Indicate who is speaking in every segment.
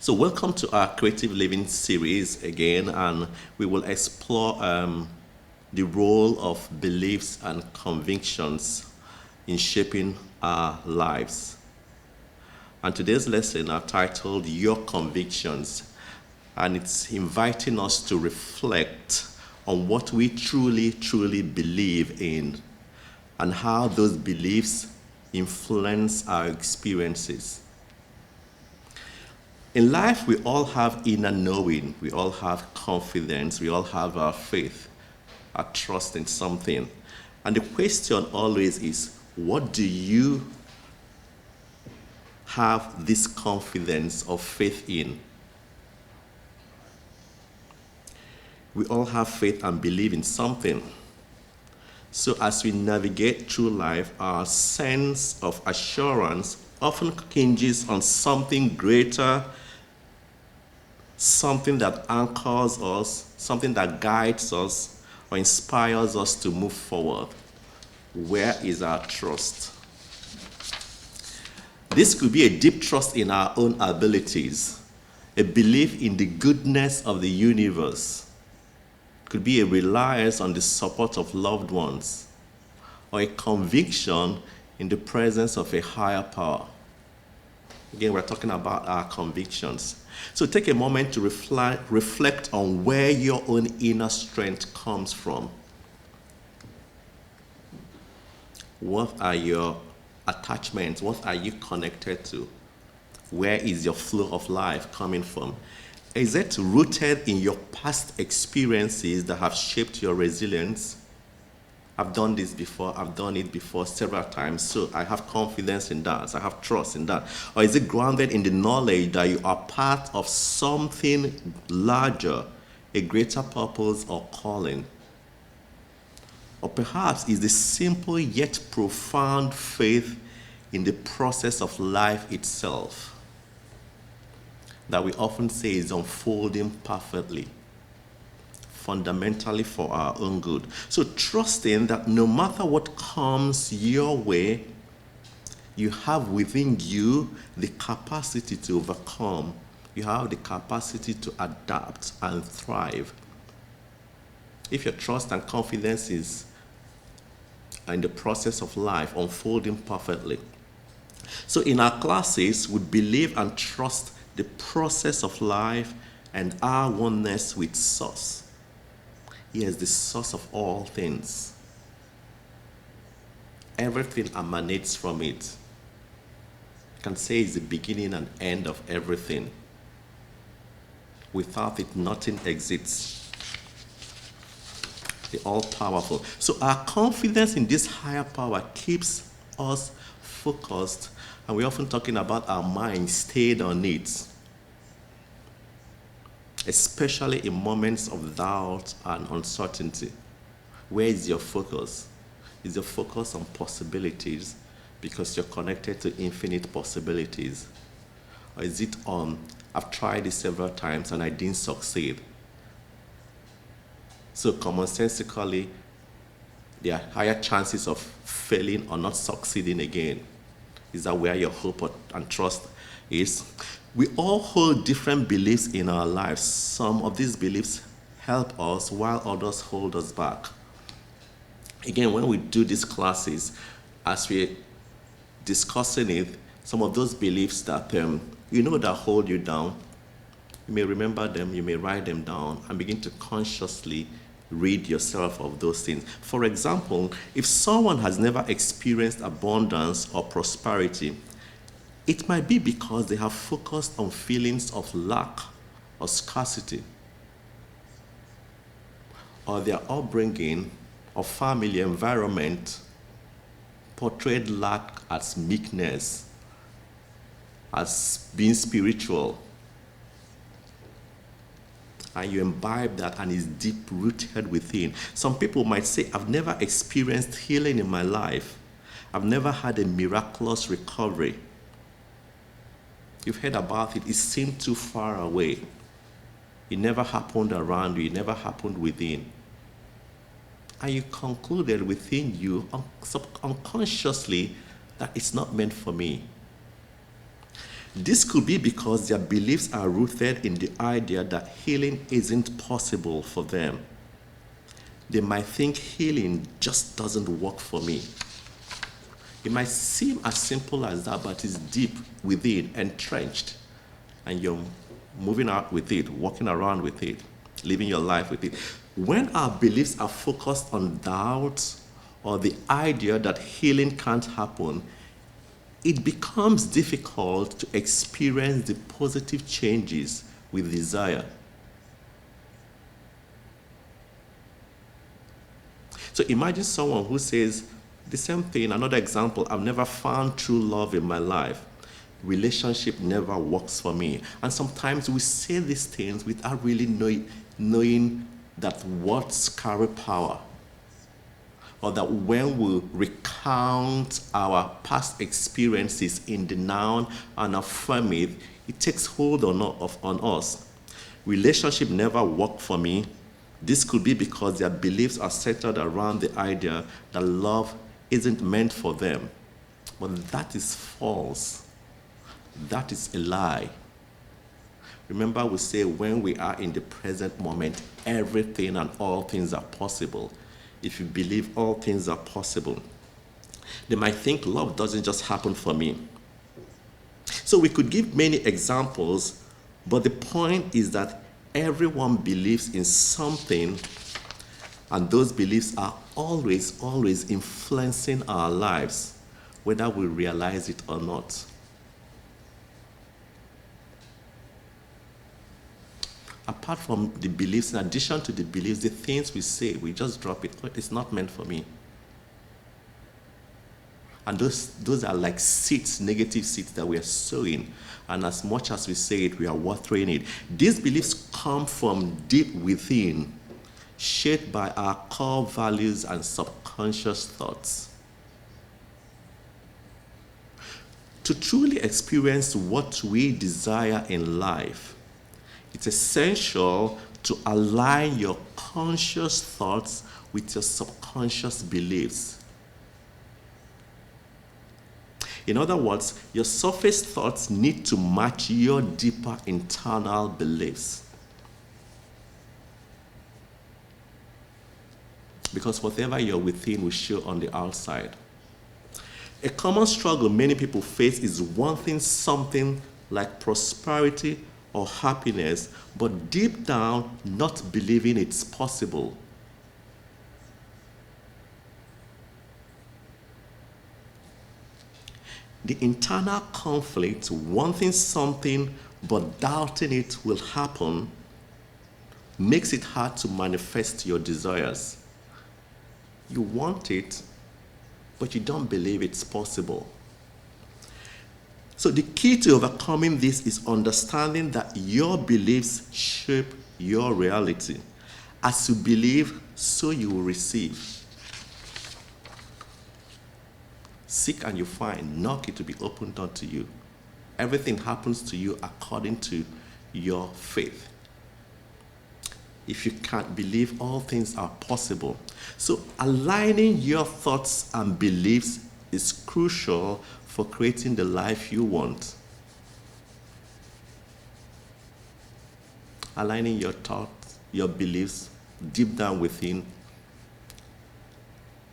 Speaker 1: So welcome to our Creative Living series again, and we will explore the role of beliefs and convictions in shaping our lives. And today's lesson are titled Your Convictions, and it's inviting us to reflect on what we truly believe in and how those beliefs influence our experiences. In life, we all have inner knowing, we all have confidence, we all have our faith, our trust in something. And the question always is, what do you have this confidence or faith in? We all have faith and believe in something. So as we navigate through life, our sense of assurance often hinges on something greater, something that anchors us, something that guides us or inspires us to move forward. Where is our trust? This could be a deep trust in our own abilities, a belief in the goodness of the universe. It could be a reliance on the support of loved ones, or a conviction in the presence of a higher power. Again, we're talking about our convictions. So take a moment to reflect on where your own inner strength comes from. What are your attachments? What are you connected to? Where is your flow of life coming from? Is it rooted in your past experiences that have shaped your resilience? I've done this before, I've done it before several times, so I have confidence in that, I have trust in that. Or is it grounded in the knowledge that you are part of something larger, a greater purpose or calling? Or perhaps is the simple yet profound faith in the process of life itself that we often say is unfolding perfectly, fundamentally for our own good. So trusting that no matter what comes your way, you have within you the capacity to overcome. You have the capacity to adapt and thrive. If your trust and confidence is in the process of life unfolding perfectly. So in our classes, we believe and trust the process of life and our oneness with Source. He is the source of all things. Everything emanates from it. You can say it's the beginning and end of everything. Without it, nothing exists. The all-powerful. So our confidence in this higher power keeps us focused, and we're often talking about our mind stayed on it, especially in moments of doubt and uncertainty. Where is your focus? Is your focus on possibilities because you're connected to infinite possibilities? Or is it on, I've tried this several times and I didn't succeed? So commonsensically, there are higher chances of failing or not succeeding again. Is that where your hope and trust is? We all hold different beliefs in our lives. Some of these beliefs help us while others hold us back. Again, when we do these classes, as we're discussing it, some of those beliefs that that hold you down, you may remember them, you may write them down and begin to consciously rid yourself of those things. For example, if someone has never experienced abundance or prosperity, it might be because they have focused on feelings of lack or scarcity, or their upbringing or family environment portrayed lack as meekness, as being spiritual. And you imbibe that and it's deep-rooted within. Some people might say, I've never experienced healing in my life. I've never had a miraculous recovery. You've heard about it. It seemed too far away. It never happened around you. It never happened within. And you concluded within you unconsciously that it's not meant for me. This could be because their beliefs are rooted in the idea that healing isn't possible for them. They might think healing just doesn't work for me. It might seem as simple as that, but it's deep within, entrenched, and you're moving out with it, walking around with it, living your life with it. When our beliefs are focused on doubt or the idea that healing can't happen, it becomes difficult to experience the positive changes we desire. So imagine someone who says the same thing. Another example, I've never found true love in my life. Relationship never works for me. And sometimes we say these things without really knowing that words carry power. Or that when we recount our past experiences in the noun and affirm it, it takes hold on us. Relationship never worked for me. This could be because their beliefs are centered around the idea that love isn't meant for them. But that is false. That is a lie. Remember, we say when we are in the present moment, everything and all things are possible. If you believe all things are possible, they might think love doesn't just happen for me. So we could give many examples, but the point is that everyone believes in something, and those beliefs are always influencing our lives, whether we realize it or not. Apart from the beliefs, in addition to the beliefs, the things we say, we just drop it. It's not meant for me. And those are like seeds, negative seeds that we are sowing. And as much as we say it, we are watering it. These beliefs come from deep within, shaped by our core values and subconscious thoughts. To truly experience what we desire in life, it's essential to align your conscious thoughts with your subconscious beliefs. In other words, your surface thoughts need to match your deeper internal beliefs. Because whatever you're within will show on the outside. A common struggle many people face is wanting something like prosperity or happiness, but deep down not believing it's possible. The internal conflict, wanting something but doubting it will happen, makes it hard to manifest your desires. You want it, but you don't believe it's possible. So the key to overcoming this is understanding that your beliefs shape your reality. As you believe, so you will receive. Seek and you find. Knock, it will be opened unto you. Everything happens to you according to your faith. If you can't believe, all things are possible. So aligning your thoughts and beliefs is crucial for creating the life you want. Aligning your thoughts, your beliefs, deep down within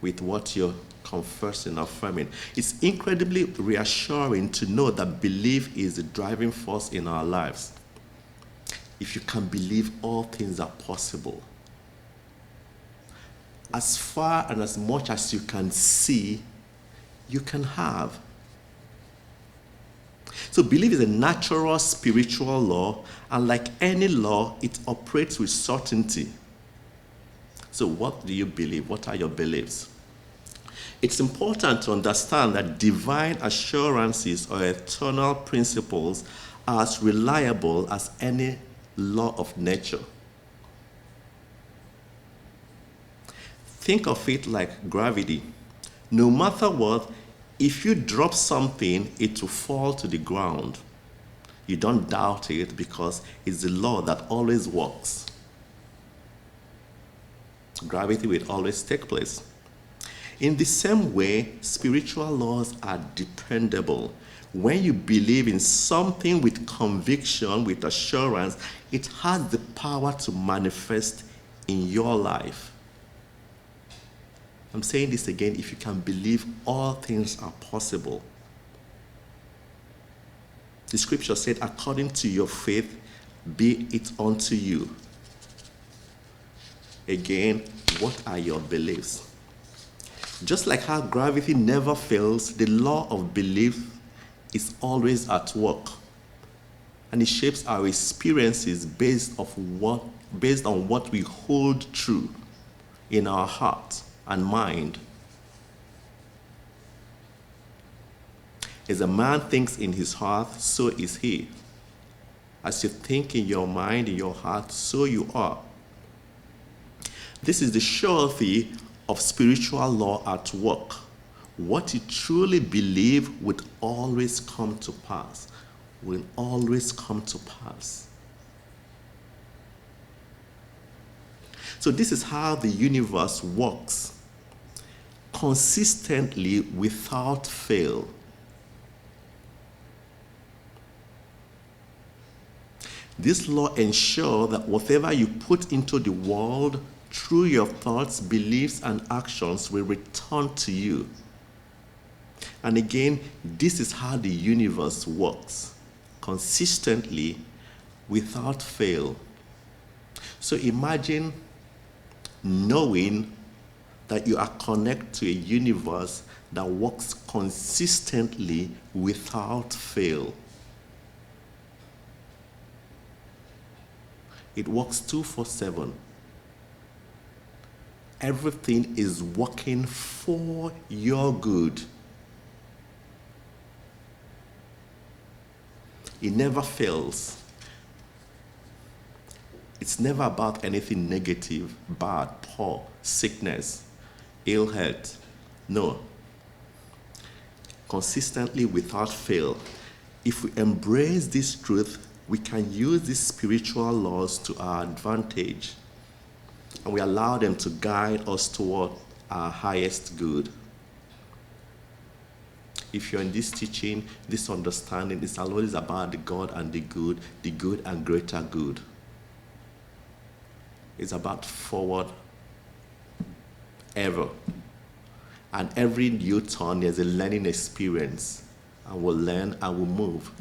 Speaker 1: with what you're confessing, affirming. It's incredibly reassuring to know that belief is the driving force in our lives. If you can believe, all things are possible. As far and as much as you can see, you can have. So belief is a natural spiritual law, and like any law, it operates with certainty. So what do you believe? What are your beliefs? It's important to understand that divine assurances or eternal principles are as reliable as any law of nature. Think of it like gravity. No matter what, if you drop something, it will fall to the ground. You don't doubt it because it's the law that always works. Gravity will always take place. In the same way, spiritual laws are dependable. When you believe in something with conviction, with assurance, it has the power to manifest in your life. I'm saying this again, if you can believe, all things are possible. The scripture said, according to your faith, be it unto you. Again, what are your beliefs? Just like how gravity never fails, the law of belief is always at work. And it shapes our experiences based on what we hold true in our heart and mind. As a man thinks in his heart, so is he. As you think in your mind, in your heart, so you are. This is the surety of spiritual law at work. What you truly believe will always come to pass. Will always come to pass. So this is how the universe works. Consistently, without fail. This law ensures that whatever you put into the world through your thoughts, beliefs, and actions will return to you. And again, this is how the universe works. Consistently, without fail. So imagine knowing that you are connected to a universe that works consistently without fail. It works 24/7. Everything is working for your good. It never fails. It's never about anything negative, bad, poor, sickness, ill health. No. Consistently, without fail. If we embrace this truth, we can use these spiritual laws to our advantage, and we allow them to guide us toward our highest good. If you're in this teaching, this understanding is always about the God and the good and greater good. It's about forward ever. And every new turn is a learning experience, and we'll learn and we'll move.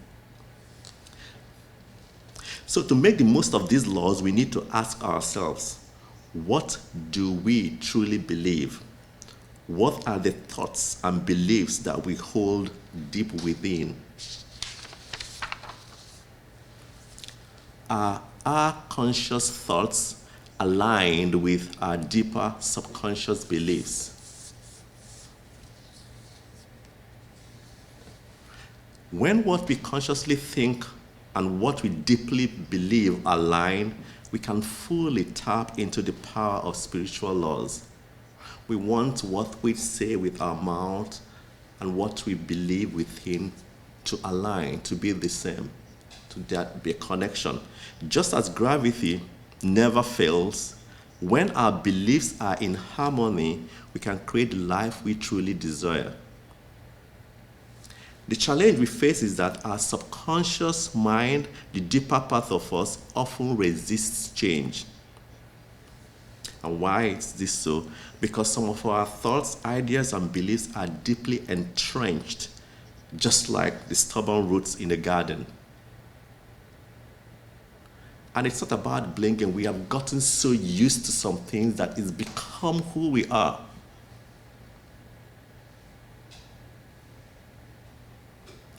Speaker 1: So to make the most of these laws, we need to ask ourselves, what do we truly believe? What are the thoughts and beliefs that we hold deep within? Are our conscious thoughts aligned with our deeper subconscious beliefs? When what we consciously think and what we deeply believe align, we can fully tap into the power of spiritual laws. We want what we say with our mouth and what we believe within to align, to be the same, to that be a connection. Just as gravity never fails, when our beliefs are in harmony, we can create the life we truly desire. The challenge we face is that our subconscious mind, the deeper part of us, often resists change. And why is this so? Because some of our thoughts, ideas, and beliefs are deeply entrenched, just like the stubborn roots in a garden. And it's not about blinking. We have gotten so used to some things that it's become who we are.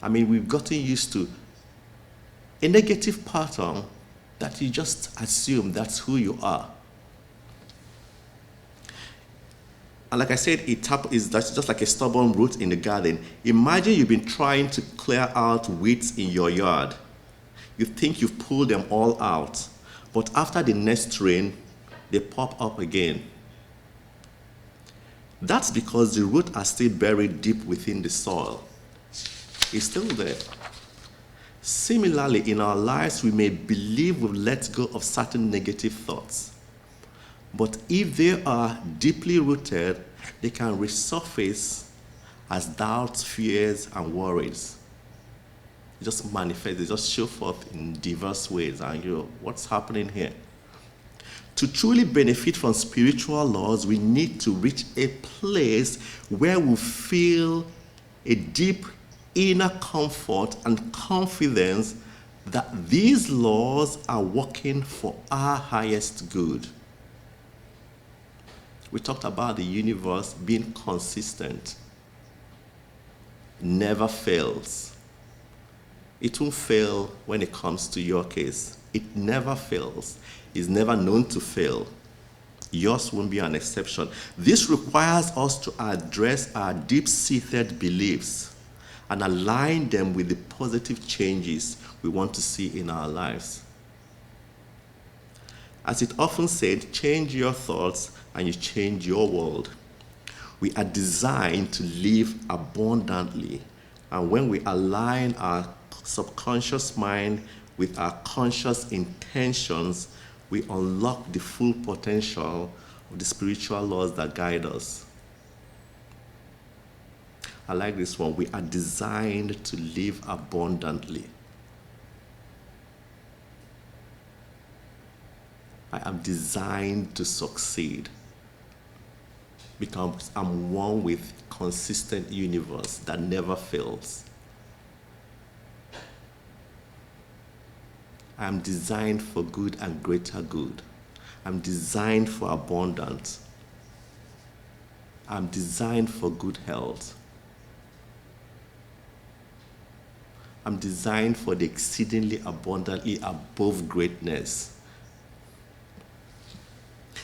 Speaker 1: I mean, we've gotten used to a negative pattern that you just assume that's who you are. And like I said, that's just like a stubborn root in the garden. Imagine you've been trying to clear out weeds in your yard. You think you've pulled them all out, but after the next rain, they pop up again. That's because the roots are still buried deep within the soil. It's still there. Similarly, in our lives, we may believe we've let go of certain negative thoughts. But if they are deeply rooted, they can resurface as doubts, fears, and worries. They just manifest, they just show forth in diverse ways. And what's happening here? To truly benefit from spiritual laws, we need to reach a place where we feel a deep inner comfort and confidence that these laws are working for our highest good. We talked about the universe being consistent, never fails. It won't fail when it comes to your case. It never fails. It's never known to fail. Yours won't be an exception. This requires us to address our deep-seated beliefs and align them with the positive changes we want to see in our lives. As it often said, change your thoughts and you change your world. We are designed to live abundantly, and when we align our subconscious mind with our conscious intentions, we unlock the full potential of the spiritual laws that guide us. I like this one. We are designed to live abundantly. I am designed to succeed because I'm one with a consistent universe that never fails. I am designed for good and greater good. I'm designed for abundance. I'm designed for good health. I'm designed for the exceedingly abundantly above greatness.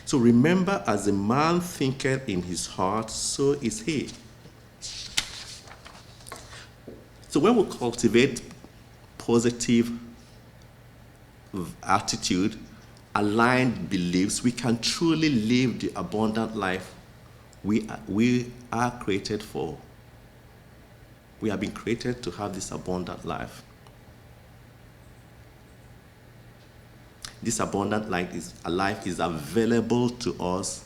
Speaker 1: So remember, as a man thinketh in his heart, so is he. So when we cultivate positive attitude, aligned beliefs, we can truly live the abundant life we are created for. We have been created to have this abundant life. This abundant life is available to us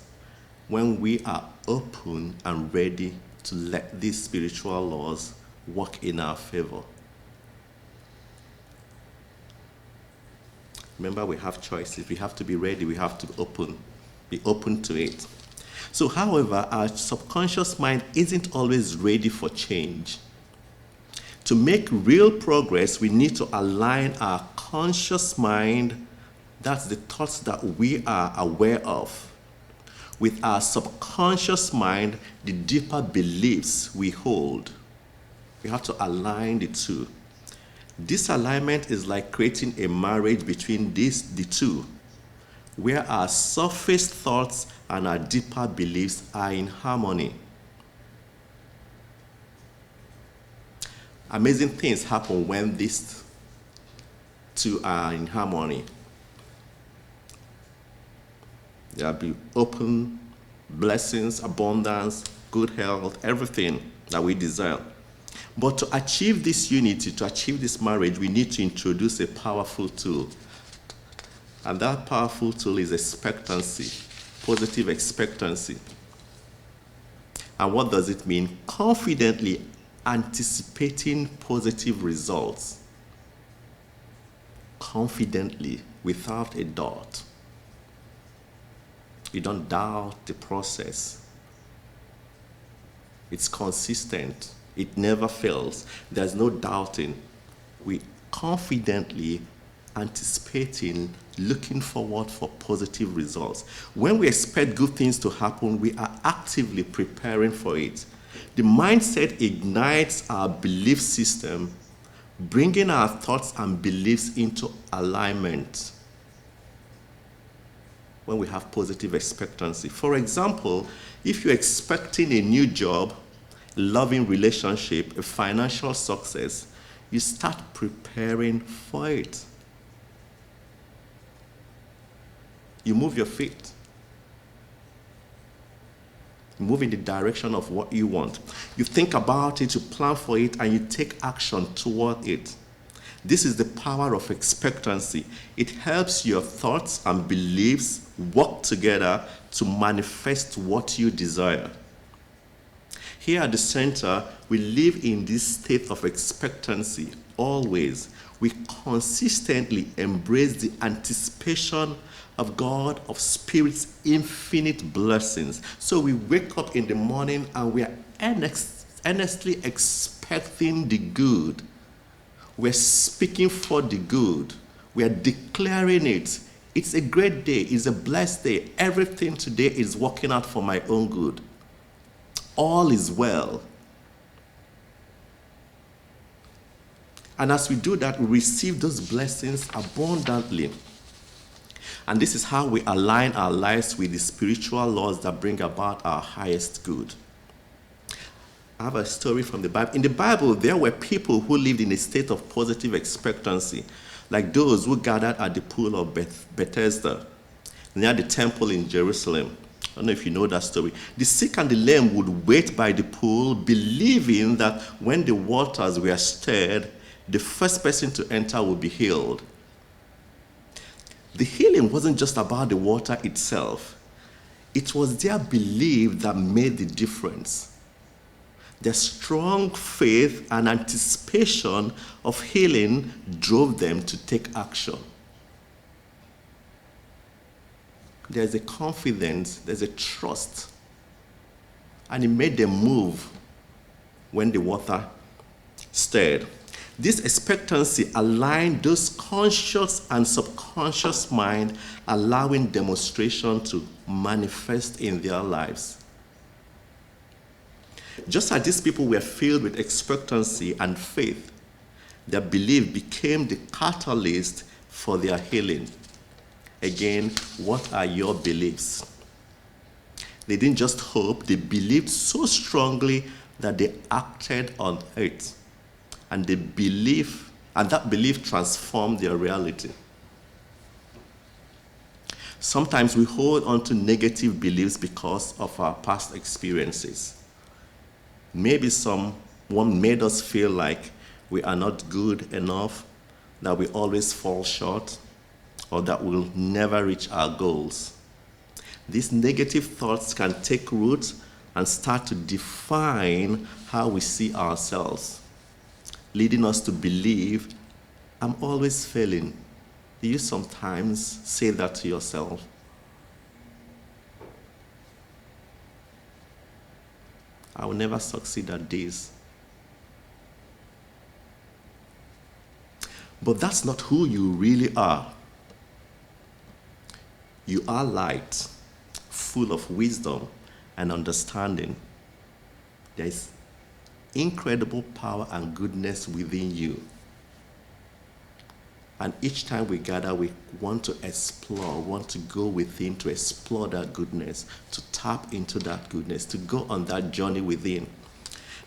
Speaker 1: when we are open and ready to let these spiritual laws work in our favor. Remember, we have choices. We have to be ready. We have to be open to it. So, however, our subconscious mind isn't always ready for change. To make real progress, we need to align our conscious mind, that's the thoughts that we are aware of, with our subconscious mind, the deeper beliefs we hold. We have to align the two. This alignment is like creating a marriage between the two, where our surface thoughts and our deeper beliefs are in harmony. Amazing things happen when these two are in harmony. There will be open blessings, abundance, good health, everything that we desire. But to achieve this unity, to achieve this marriage, we need to introduce a powerful tool. And that powerful tool is expectancy, positive expectancy. And what does it mean? Confidently anticipating positive results. Confidently, without a doubt. You don't doubt the process. It's consistent. It never fails. There's no doubting. We confidently anticipating, looking forward for positive results. When we expect good things to happen, we are actively preparing for it. The mindset ignites our belief system, bringing our thoughts and beliefs into alignment when we have positive expectancy. For example, if you're expecting a new job, a loving relationship, a financial success, you start preparing for it. You move your feet. You move in the direction of what you want. You think about it, you plan for it, and you take action toward it. This is the power of expectancy. It helps your thoughts and beliefs work together to manifest what you desire. Here at the center, we live in this state of expectancy always. We consistently embrace the anticipation of God, of Spirit's infinite blessings. So we wake up in the morning and we are earnestly expecting the good. We're speaking for the good. We are declaring it. It's a great day. It's a blessed day. Everything today is working out for my own good. All is well. And as we do that, we receive those blessings abundantly. And this is how we align our lives with the spiritual laws that bring about our highest good. I have a story from the Bible. In the Bible, there were people who lived in a state of positive expectancy, like those who gathered at the pool of Bethesda, near the temple in Jerusalem. I don't know if you know that story. The sick and the lame would wait by the pool, believing that when the waters were stirred, the first person to enter would be healed. The healing wasn't just about the water itself. It was their belief that made the difference. Their strong faith and anticipation of healing drove them to take action. There's a confidence, there's a trust, and it made them move when the water stirred. This expectancy aligned those conscious and subconscious mind, allowing demonstration to manifest in their lives. Just as these people were filled with expectancy and faith, their belief became the catalyst for their healing. Again, what are your beliefs? They didn't just hope, they believed so strongly that they acted on it. And that belief transformed their reality. Sometimes we hold on to negative beliefs because of our past experiences. Maybe someone made us feel like we are not good enough, that we always fall short, or that we'll never reach our goals. These negative thoughts can take root and start to define how we see ourselves, leading us to believe, I'm always failing. Do you sometimes say that to yourself? I will never succeed at this. But that's not who you really are. You are light, full of wisdom and understanding. There is incredible power and goodness within you. And each time we gather, we want to explore, want to go within to explore that goodness, to tap into that goodness, to go on that journey within.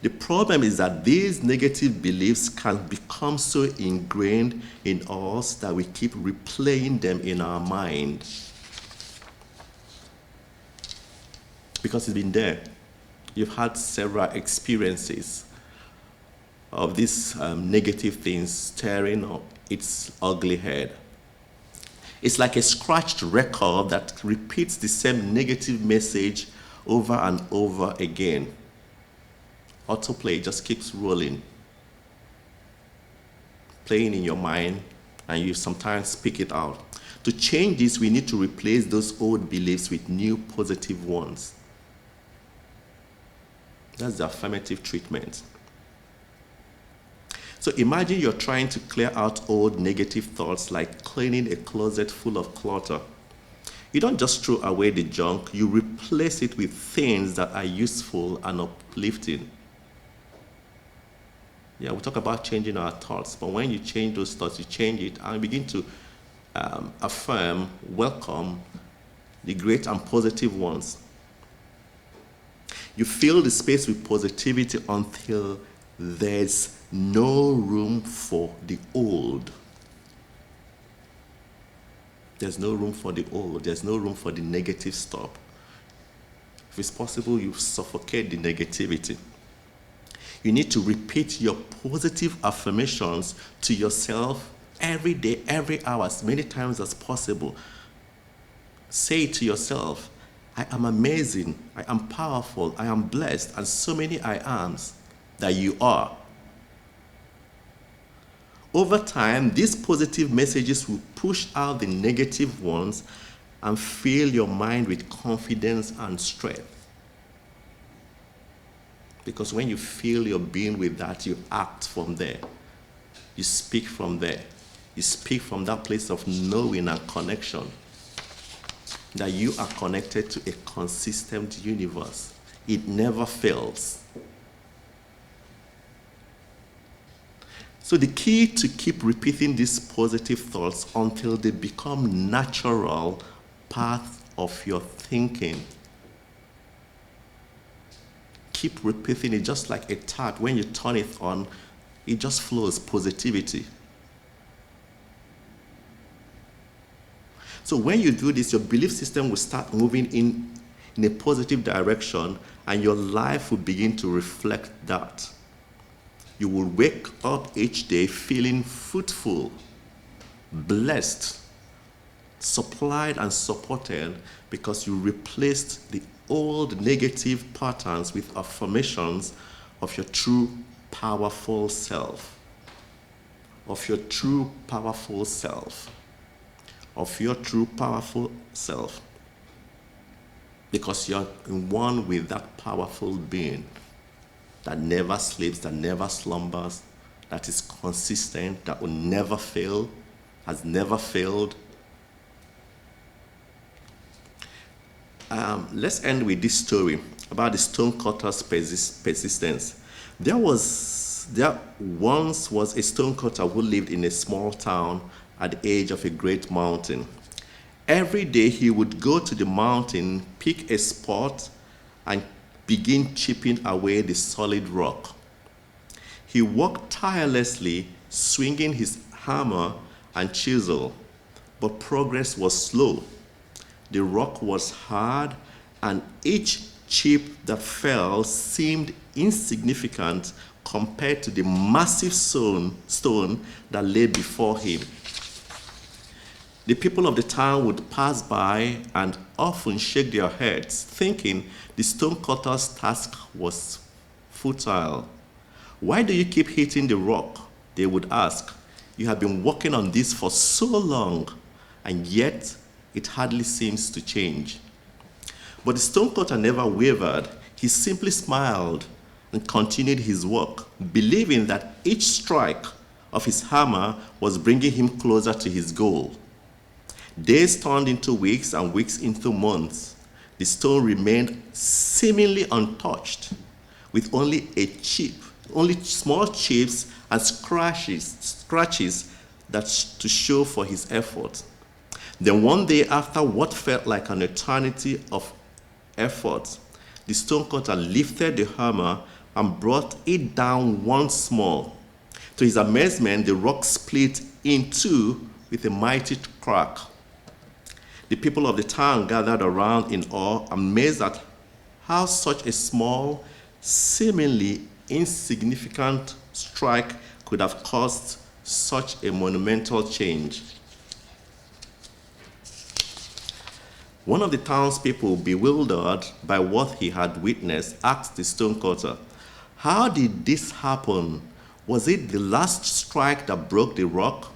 Speaker 1: The problem is that these negative beliefs can become so ingrained in us that we keep replaying them in our mind. Because it's been there. You've had several experiences of these negative things staring up its ugly head. It's like a scratched record that repeats the same negative message over and over again. Autoplay just keeps rolling, playing in your mind, and you sometimes speak it out. To change this, we need to replace those old beliefs with new positive ones. That's the affirmative treatment. So imagine you're trying to clear out old negative thoughts like cleaning a closet full of clutter. You don't just throw away the junk, you replace it with things that are useful and uplifting. Yeah, we talk about changing our thoughts, but when you change those thoughts, you change it and begin to affirm, welcome the great and positive ones. You fill the space with positivity until there's no room for the old. There's no room for the old. There's no room for the negative stuff. If it's possible, you suffocate the negativity. You need to repeat your positive affirmations to yourself every day, every hour, as many times as possible. Say to yourself, I am amazing, I am powerful, I am blessed, and so many I ams that you are. Over time, these positive messages will push out the negative ones and fill your mind with confidence and strength. Because when you fill your being with that, you act from there. You speak from there. You speak from that place of knowing and connection. That you are connected to a consistent universe. It never fails. So the key to keep repeating these positive thoughts until they become natural part of your thinking. Keep repeating it just like a tap. When you turn it on, it just flows positivity. So when you do this, your belief system will start moving in a positive direction, and your life will begin to reflect that. You will wake up each day feeling fruitful, blessed, supplied and supported, because you replaced the old negative patterns with affirmations of your true powerful self. Of your true powerful self. Of your true powerful self. Because you're in one with that powerful being that never sleeps, that never slumbers, that is consistent, that will never fail, has never failed. Let's end with this story about the stonecutter's persistence. There once was a stonecutter who lived in a small town at the edge of a great mountain. Every day he would go to the mountain, pick a spot, and begin chipping away the solid rock. He worked tirelessly, swinging his hammer and chisel, but progress was slow. The rock was hard, and each chip that fell seemed insignificant compared to the massive stone that lay before him. The people of the town would pass by and often shake their heads, thinking the stonecutter's task was futile. "Why do you keep hitting the rock?" they would ask. "You have been working on this for so long, and yet it hardly seems to change." But the stonecutter never wavered. He simply smiled and continued his work, believing that each strike of his hammer was bringing him closer to his goal. Days turned into weeks and weeks into months. The stone remained seemingly untouched, with only small chips and scratches that to show for his effort. Then one day, after what felt like an eternity of effort, the stonecutter lifted the hammer and brought it down once more. To his amazement, the rock split in two with a mighty crack. The people of the town gathered around in awe, amazed at how such a small, seemingly insignificant strike could have caused such a monumental change. One of the townspeople, bewildered by what he had witnessed, asked the stonecutter, "How did this happen? Was it the last strike that broke the rock?"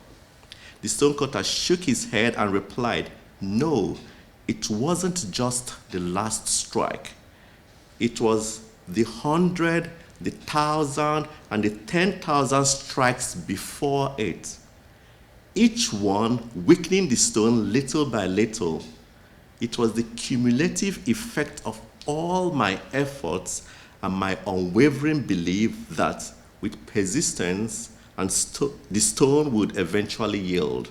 Speaker 1: The stonecutter shook his head and replied, "No, it wasn't just the last strike. It was the 100, the 1,000, and the 10,000 strikes before it, each one weakening the stone little by little. It was the cumulative effect of all my efforts and my unwavering belief that with persistence and the stone would eventually yield."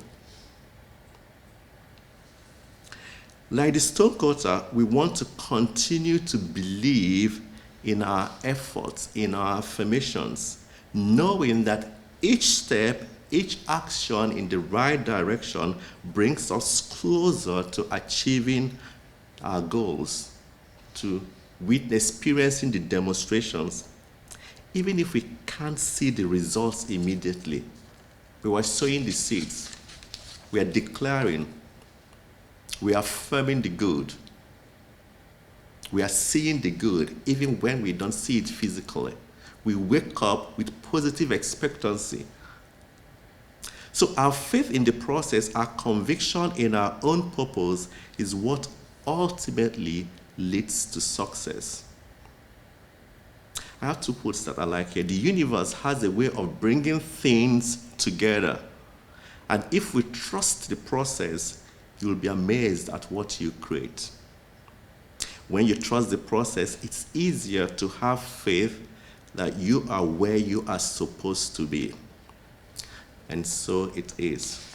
Speaker 1: Like the stonecutter, we want to continue to believe in our efforts, in our affirmations, knowing that each step, each action in the right direction brings us closer to achieving our goals, to experiencing the demonstrations, even if we can't see the results immediately. We are sowing the seeds. We are declaring. We are affirming the good. We are seeing the good even when we don't see it physically. We wake up with positive expectancy. So our faith in the process, our conviction in our own purpose is what ultimately leads to success. I have two quotes that I like here. The universe has a way of bringing things together. And if we trust the process, you'll be amazed at what you create. When you trust the process, it's easier to have faith that you are where you are supposed to be. And so it is.